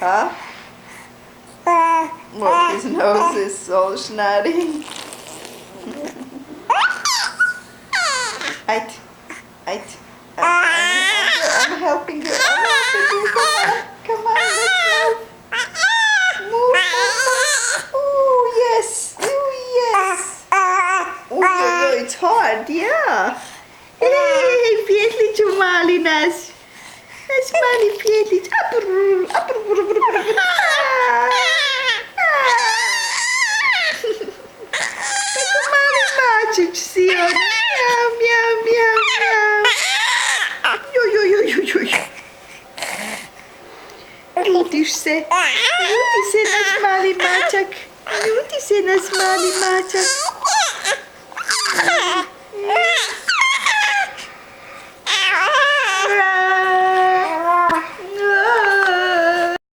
Huh? Look, his nose is so snotty. Ait. I'm helping you. Come on, let's move. Move. Oh, yes. Oh, it's hard, yeah. Hey, pietlić u mali naš. Naš mali pietlić. Tako mali mačić si on. Mjau. Joj. Ljutiš se naš mali mačak. Ljuti se naš mali mačak.